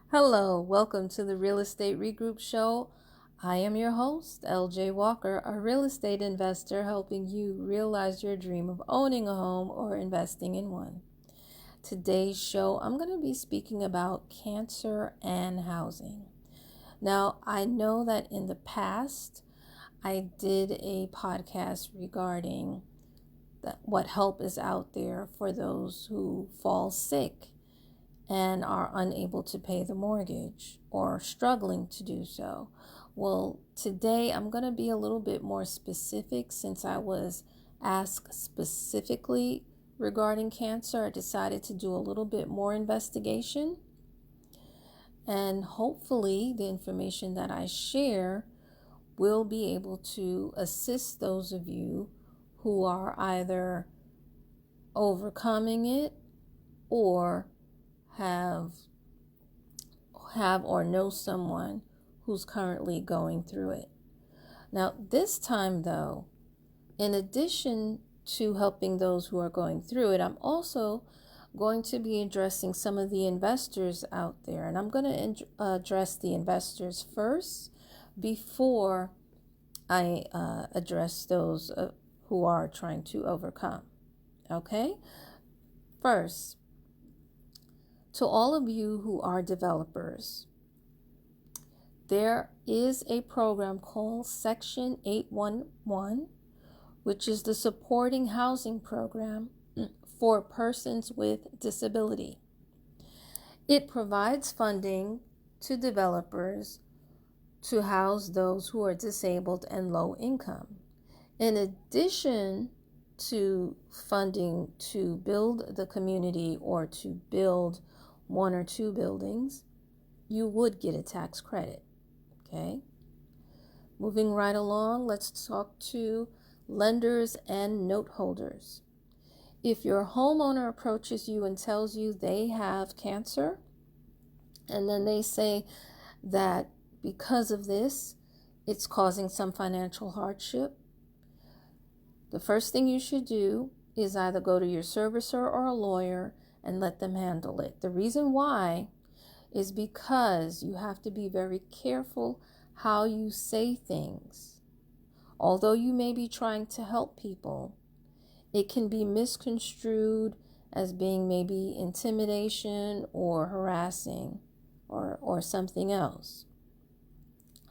Hello, welcome to the Real Estate Regroup Show. I am your host, LJ Walker, a real estate investor helping you realize your dream of owning a home or investing in one. Today's show, I'm going to be speaking about cancer and housing. Now, I know that in the past, I did a podcast regarding what help is out there for those who fall sick and are unable to pay the mortgage or struggling to do so. Well, today I'm going to be a little bit more specific since I was asked specifically regarding cancer. I decided to do a little bit more investigation, and hopefully the information that I share will be able to assist those of you who are either overcoming it or have or know someone who's currently going through it. Now, this time though, in addition to helping those who are going through it, I'm also going to be addressing some of the investors out there, and I'm going to address the investors first before I address those who are trying to overcome. Okay? First, to all of you who are developers, there is a program called Section 811, which is the supporting housing program for persons with disability. It provides funding to developers to house those who are disabled and low income. In addition to funding to build the community or to build one or two buildings, you would get a tax credit. Okay. Moving right along, let's talk to lenders and note holders. If your homeowner approaches you and tells you they have cancer, and then they say that because of this, it's causing some financial hardship, the first thing you should do is either go to your servicer or a lawyer and let them handle it. The reason why is because you have to be very careful how you say things. Although you may be trying to help people, it can be misconstrued as being maybe intimidation or harassing or something else.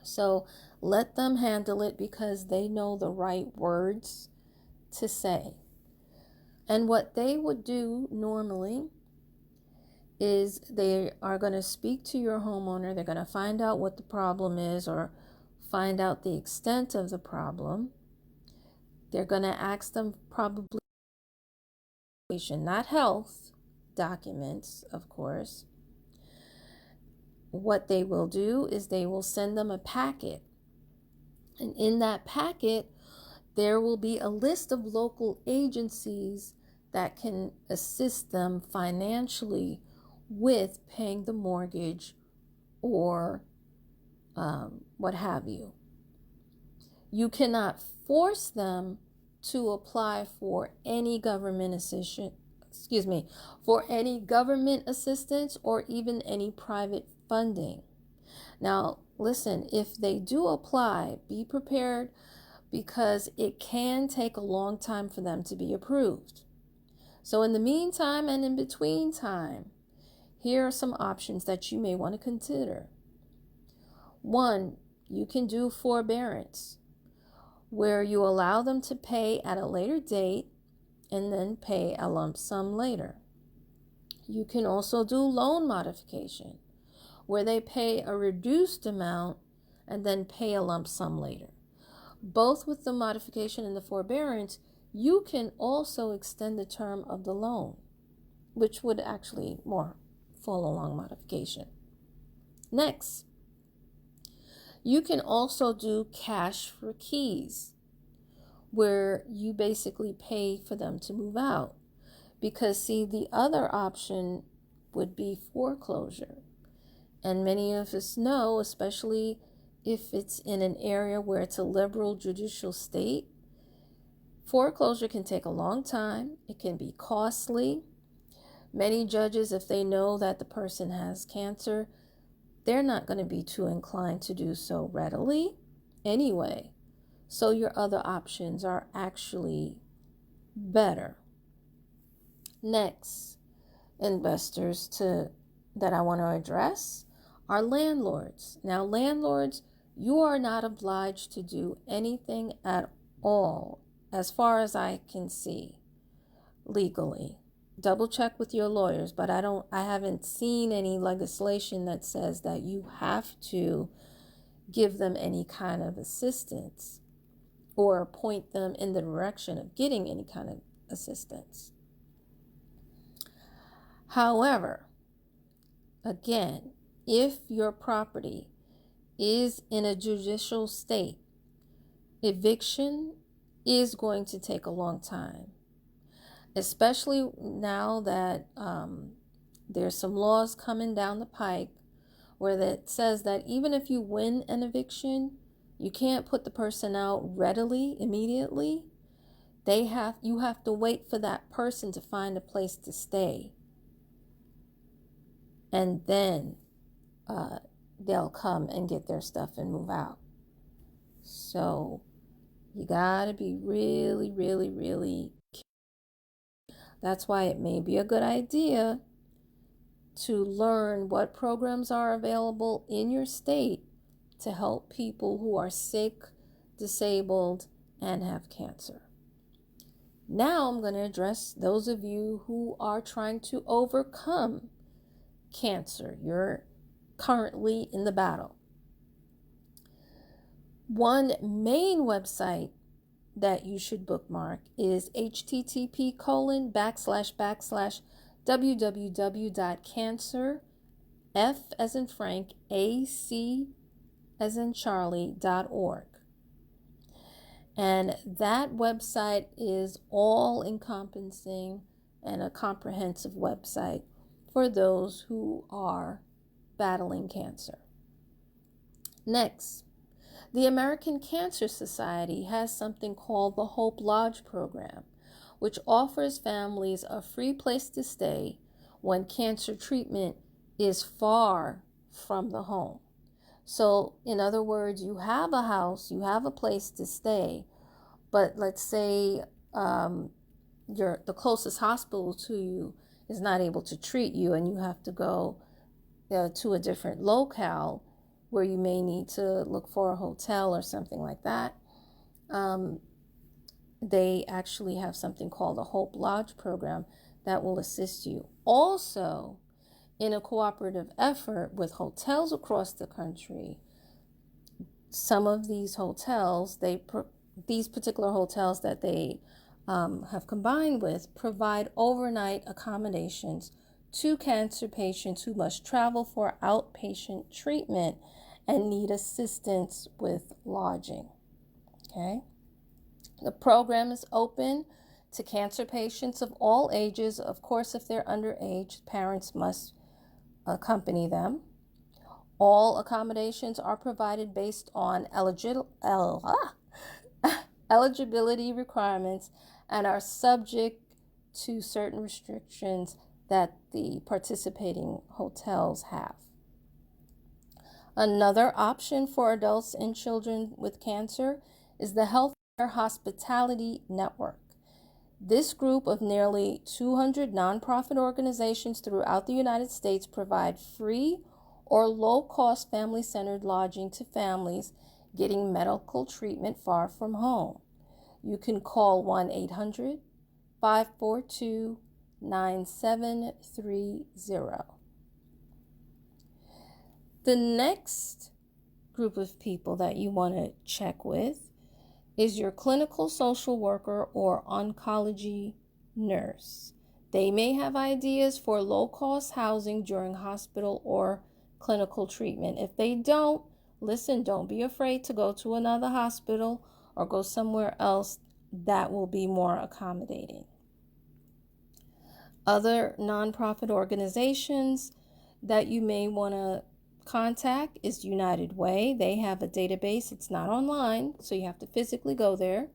So let them handle it because they know the right words to say. And what they would do normally is they are going to speak to your homeowner. They're going to find out what the problem is or find out the extent of the problem. They're going to ask them probably not health documents, of course. What they will do is they will send them a packet. And in that packet, there will be a list of local agencies that can assist them financially with paying the mortgage or what have you. You cannot force them to apply for any government assistance, or even any private funding. Now, listen, if they do apply, be prepared because it can take a long time for them to be approved. So in the meantime and in between time, here are some options that you may want to consider. One, you can do forbearance, where you allow them to pay at a later date and then pay a lump sum later. You can also do loan modification, where they pay a reduced amount and then pay a lump sum later. Both with the modification and the forbearance, you can also extend the term of the loan, which would actually more fall along modification. Next, you can also do cash for keys, where you basically pay for them to move out. Because see, the other option would be foreclosure. And many of us know, especially if it's in an area where it's a liberal judicial state, foreclosure can take a long time. It can be costly. Many judges, if they know that the person has cancer, they're not going to be too inclined to do so readily anyway. So your other options are actually better. Next, investors that I want to address are landlords. Now, landlords, you are not obliged to do anything at all, as far as I can see, legally. Double check with your lawyers, but I haven't seen any legislation that says that you have to give them any kind of assistance or point them in the direction of getting any kind of assistance. However, again, if your property is in a judicial state, eviction is going to take a long time, especially now that there's some laws coming down the pike where that says that even if you win an eviction, you can't put the person out readily, immediately. You have to wait for that person to find a place to stay. And then they'll come and get their stuff and move out. So you gotta be really, really, really careful. That's why it may be a good idea to learn what programs are available in your state to help people who are sick, disabled, and have cancer. Now I'm going to address those of you who are trying to overcome cancer. You're currently in the battle. One main website that you should bookmark is http:// F as in Frank, AC as in Charlie.org. And that website is all encompassing and a comprehensive website for those who are battling cancer. Next, the American Cancer Society has something called the Hope Lodge program, which offers families a free place to stay when cancer treatment is far from the home. So, in other words, you have a house, you have a place to stay, but let's say the closest hospital to you is not able to treat you, and you have to go to a different locale where you may need to look for a hotel or something like that. They actually have something called the Hope Lodge program that will assist you. Also, in a cooperative effort with hotels across the country, some of these hotels, these particular hotels that they have combined with, provide overnight accommodations to cancer patients who must travel for outpatient treatment and need assistance with lodging. Okay? The program is open to cancer patients of all ages. Of course, if they're underage, parents must accompany them. All accommodations are provided based on eligibility requirements and are subject to certain restrictions that the participating hotels have. Another option for adults and children with cancer is the Healthcare Hospitality Network. This group of nearly 200 nonprofit organizations throughout the United States provide free or low-cost family-centered lodging to families getting medical treatment far from home. You can call 1-800-542-9730. The next group of people that you want to check with is your clinical social worker or oncology nurse. They may have ideas for low-cost housing during hospital or clinical treatment. If they don't, listen, don't be afraid to go to another hospital or go somewhere else that will be more accommodating. Other nonprofit organizations that you may want to contact is United Way. They have a database. It's not online, so you have to physically go there.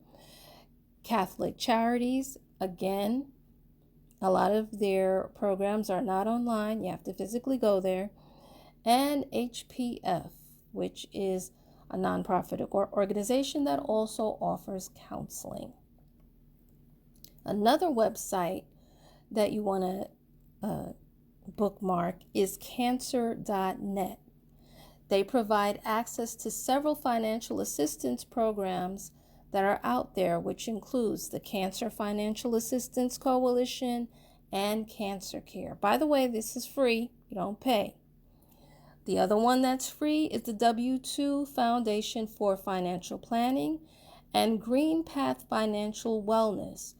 Catholic Charities, again, a lot of their programs are not online. You have to physically go there. and HPF, which is a nonprofit organization that also offers counseling. Another website that you want to bookmark is cancer.net. They provide access to several financial assistance programs that are out there, which includes the Cancer Financial Assistance Coalition and CancerCare. By the way, this is free. You don't pay. The other one that's free is the W2 Foundation for Financial Planning and Green Path Financial Wellness,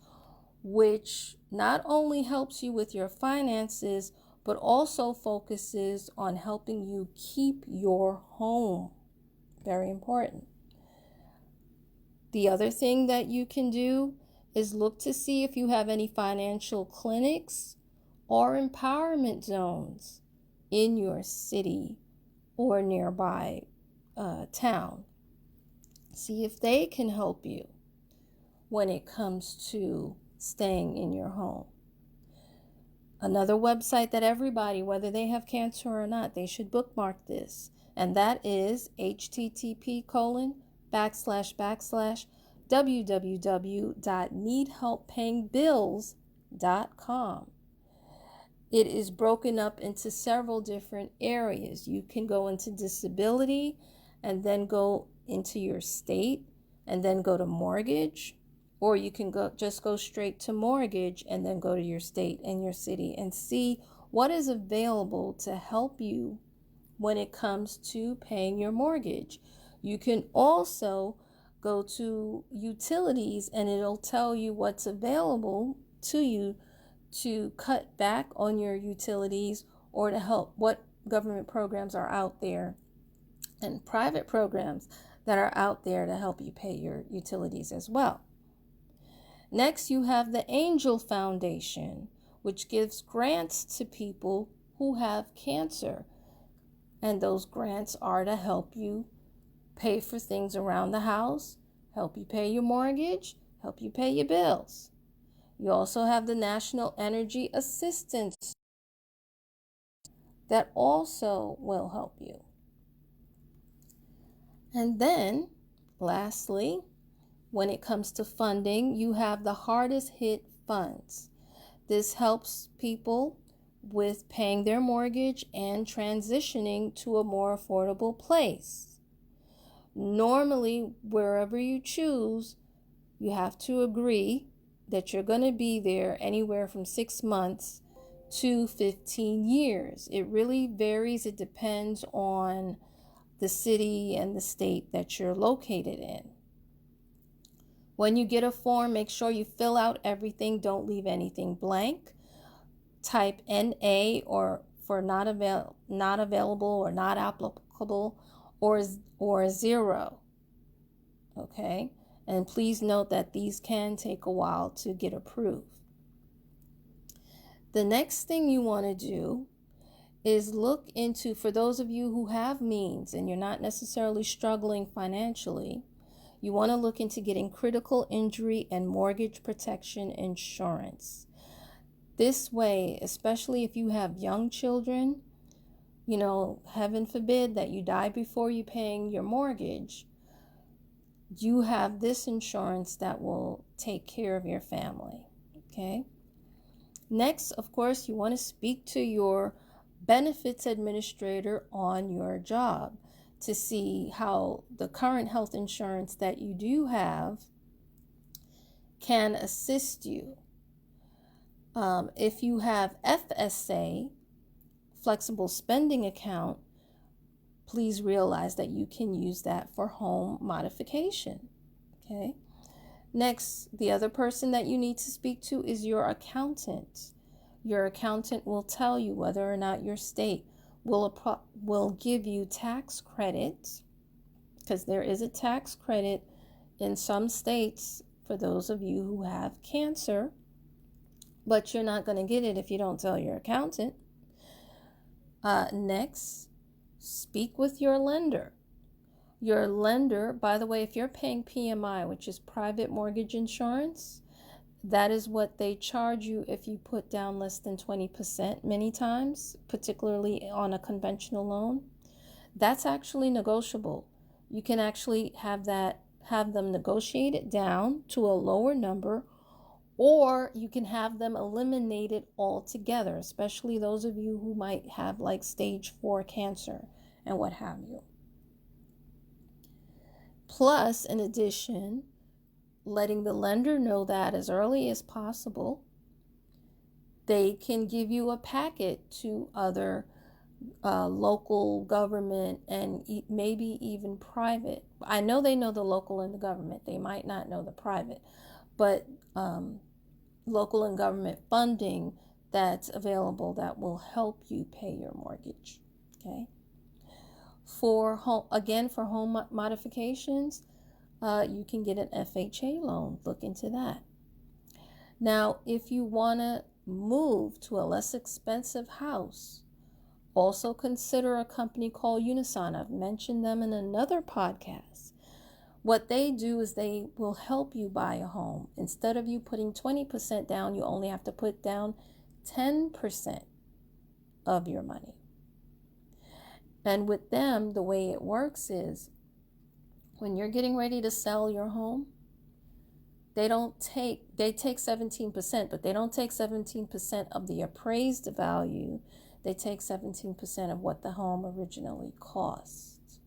which not only helps you with your finances, but also focuses on helping you keep your home. Very important. The other thing that you can do is look to see if you have any financial clinics or empowerment zones in your city or nearby town. See if they can help you when it comes to staying in your home. Another website that everybody, whether they have cancer or not, they should bookmark this, and that is http://www.needhelppayingbills.com. It is broken up into several different areas. You can go into disability and then go into your state and then go to mortgage, or you can just go straight to mortgage and then go to your state and your city and see what is available to help you when it comes to paying your mortgage. You can also go to utilities and it'll tell you what's available to you to cut back on your utilities or to help, what government programs are out there and private programs that are out there to help you pay your utilities as well. Next, you have the Angel Foundation, which gives grants to people who have cancer. And those grants are to help you pay for things around the house, help you pay your mortgage, help you pay your bills. You also have the National Energy Assistance that also will help you. And then, lastly, when it comes to funding, you have the Hardest Hit Funds. This helps people with paying their mortgage and transitioning to a more affordable place. Normally, wherever you choose, you have to agree that you're going to be there anywhere from 6 months to 15 years. It really varies. It depends on the city and the state that you're located in. When you get a form, make sure you fill out everything. Don't leave anything blank. Type NA or for not available or not applicable or 0. Okay? And please note that these can take a while to get approved. The next thing you want to do is look into, for those of you who have means and you're not necessarily struggling financially, you want to look into getting critical injury and mortgage protection insurance. This way, especially if you have young children, heaven forbid that you die before you paying your mortgage, you have this insurance that will take care of your family. Okay? Next, of course, you want to speak to your benefits administrator on your job to see how the current health insurance that you do have can assist you. If you have FSA, flexible spending account, please realize that you can use that for home modification. Okay. Next, the other person that you need to speak to is your accountant. Your accountant will tell you whether or not your state will give you tax credits, because there is a tax credit in some states for those of you who have cancer, but you're not going to get it if you don't tell your accountant. Next, speak with your lender. Your lender, by the way, if you're paying PMI, which is private mortgage insurance, That is what they charge you if you put down less than 20% many times, particularly on a conventional loan. That's actually negotiable. You can actually have them negotiate it down to a lower number, or you can have them eliminate it altogether, especially those of you who might have like stage 4 cancer and what have you. Plus, in addition, letting the lender know that as early as possible, they can give you a packet to other local government and maybe even private. I know they know the local and the government. They might not know the private, but local and government funding that's available that will help you pay your mortgage. Okay. For home modifications, you can get an FHA loan. Look into that. Now, if you want to move to a less expensive house, also consider a company called Unison. I've mentioned them in another podcast. What they do is they will help you buy a home. Instead of you putting 20% down, you only have to put down 10% of your money. And with them, the way it works is when you're getting ready to sell your home, they take 17%, but they don't take 17% of the appraised value. They take 17% of what the home originally cost.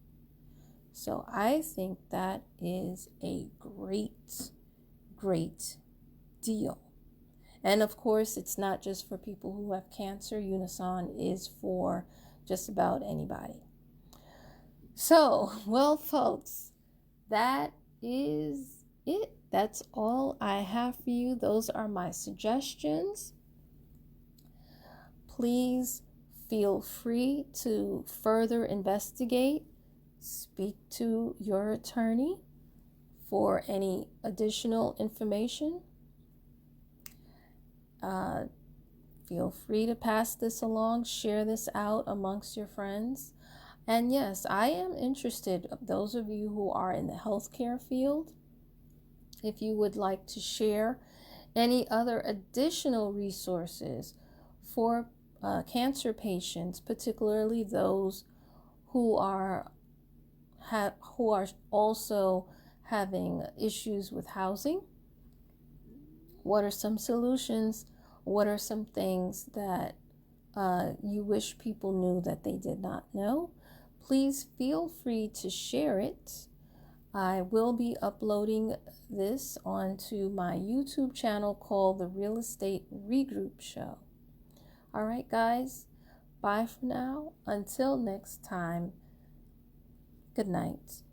So I think that is a great, great deal. And of course, it's not just for people who have cancer. Unison is for just about anybody. So, well, folks, that is it. That's all I have for you. Those are my suggestions. Please feel free to further investigate. Speak to your attorney for any additional information. Feel free to pass this along, share this out amongst your friends. And yes, I am interested, those of you who are in the healthcare field, if you would like to share any other additional resources for cancer patients, particularly those who are also having issues with housing. What are some solutions? What are some things that you wish people knew that they did not know? Please feel free to share it. I will be uploading this onto my YouTube channel called The Real Estate Regroup Show. All right, guys. Bye for now. Until next time. Good night.